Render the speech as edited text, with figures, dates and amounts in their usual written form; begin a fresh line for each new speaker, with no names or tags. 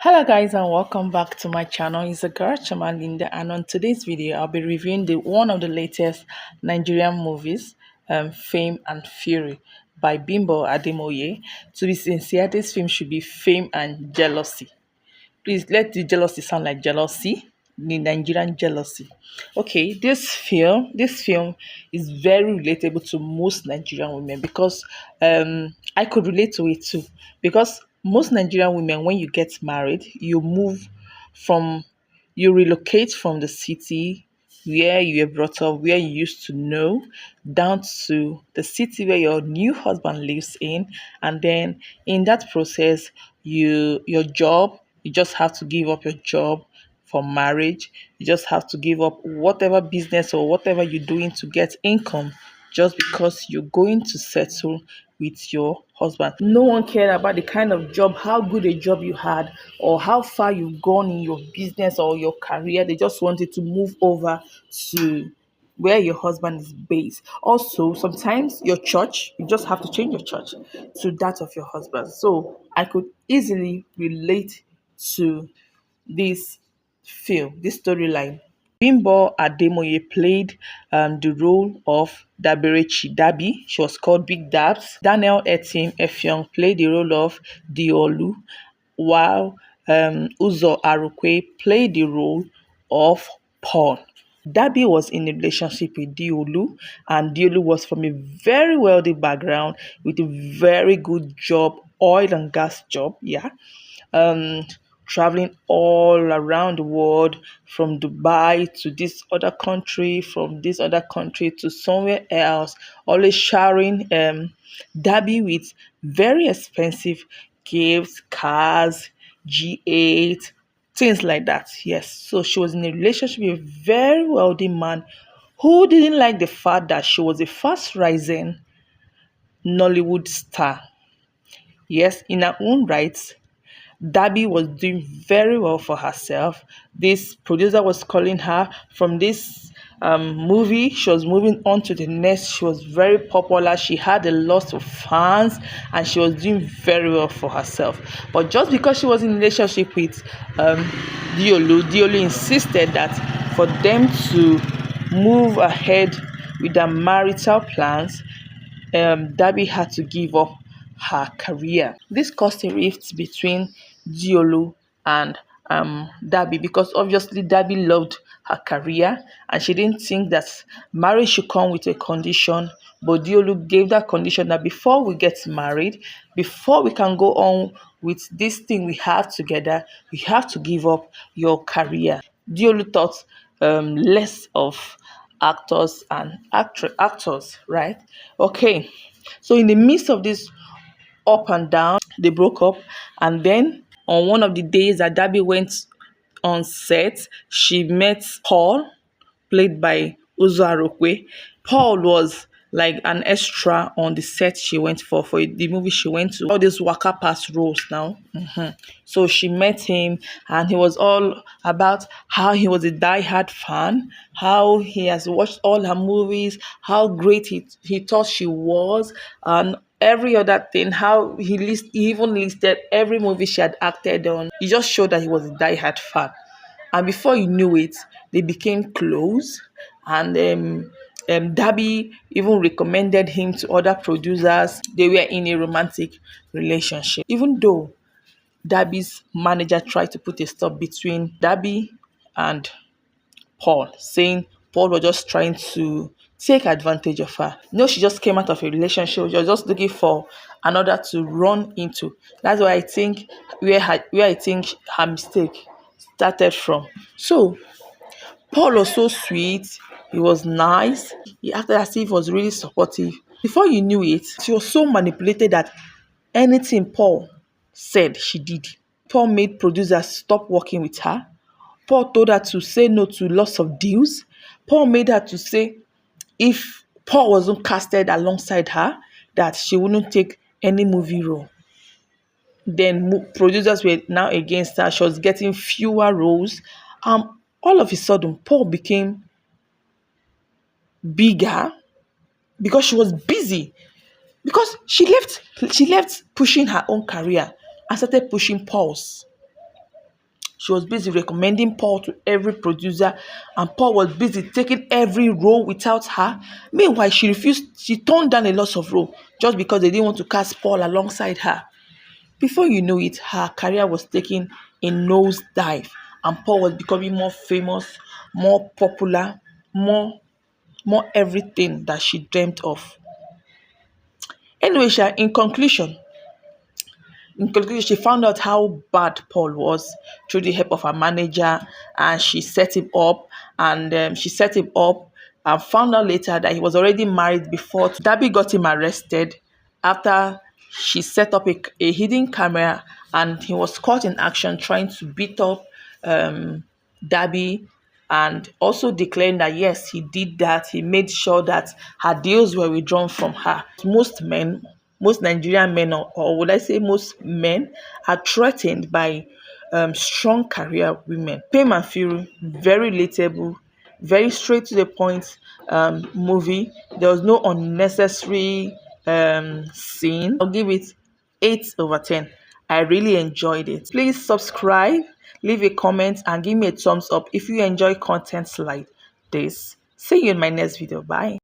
Hello guys and welcome back to my channel. It's a girl Chamalinda, and on today's video I'll be reviewing one of the latest Nigerian movies, Fame and Fury by Bimbo Ademoye. To be sincere, this film should be Fame and Jealousy. Please let the jealousy sound like jealousy, the Nigerian jealousy. Okay, this film is very relatable to most Nigerian women because I could relate to it too. Because most Nigerian women, when you get married, from you relocate from the city where you were brought up, where you used to know, down to the city where your new husband lives in, and then in that process, your job, you just have to give up your job for marriage. You just have to give up whatever business or whatever you're doing to get income just because you're going to settle with your husband. No one cared about the kind of job, how good a job you had, or how far you've gone in your business or your career. They just wanted to move over to where your husband is based. Also, sometimes your church, you just have to change your church to that of your husband. So I could easily relate to this this storyline. Bimbo Ademoye played the role of Daberechi Dabi. She was called Big Dabs. Daniel ETIM-EFFIONG played the role of Diolu, while UZOR ARUKWE played the role of Paul. Dabi was in a relationship with Diolu, and Diolu was from a very wealthy background with a very good job, oil and gas job. Yeah, um, traveling all around the world, from Dubai to this other country, from this other country to somewhere else, always showering Dabi with very expensive gifts, cars, G8, things like that. Yes, so she was in a relationship with a very wealthy man who didn't like the fact that she was a fast rising Nollywood star. Yes, in her own right, Dabi was doing very well for herself. This producer was calling her from this movie. She was moving on to the next. She was very popular. She had a lot of fans and she was doing very well for herself. But just because she was in a relationship with Diolu insisted that for them to move ahead with their marital plans, Dabi had to give up her career. This caused a rift between Diolu and Dabi, because obviously Dabi loved her career and she didn't think that marriage should come with a condition. But Diolu gave that condition that before we get married, before we can go on with this thing we have together, you have to give up your career. Diolu thought less of actors, right? Okay, so in the midst of this up and down, they broke up, and then on one of the days that Dabi went on set, she met Paul, played by UZOR. Paul was like an extra on the set she went for the movie she went to. All these waka pass roles now. So she met him, and he was all about how he was a die-hard fan, how he has watched all her movies, how great he thought she was, and every other thing, how he even listed every movie she had acted on. He just showed that he was a die-hard fan. And before you knew it, they became close. And Dabi even recommended him to other producers. They were in a romantic relationship. Even though Dabi's manager tried to put a stop between Dabi and Paul, saying Paul was just trying to take advantage of her. No, she just came out of a relationship. She was just looking for another to run into. That's why I think where I think her mistake started from. So Paul was so sweet. He was nice. He acted as if he was really supportive. Before you knew it, she was so manipulated that anything Paul said, she did. Paul made producers stop working with her. Paul told her to say no to lots of deals. Paul made her to say if Paul wasn't casted alongside her, that she wouldn't take any movie role. Then producers were now against her. She was getting fewer roles. All of a sudden, Paul became bigger because she was busy. Because she left pushing her own career and started pushing Paul's. She was busy recommending Paul to every producer, and Paul was busy taking every role without her. Meanwhile, she refused, she turned down a lot of roles just because they didn't want to cast Paul alongside her. Before you know it, her career was taking a nosedive, and Paul was becoming more famous, more popular, more everything that she dreamt of. Anyway, in conclusion, she found out how bad Paul was through the help of her manager, and she set him up, and found out later that he was already married before. Darby got him arrested after she set up a hidden camera, and he was caught in action trying to beat up Darby, and also declaring that yes, he did that. He made sure that her deals were withdrawn from her. Most Nigerian men, or would I say most men, are threatened by strong career women. Fame and Fury, very relatable, very straight to the point movie. There was no unnecessary scene. I'll give it 8 over 10. I really enjoyed it. Please subscribe, leave a comment, and give me a thumbs up if you enjoy content like this. See you in my next video. Bye.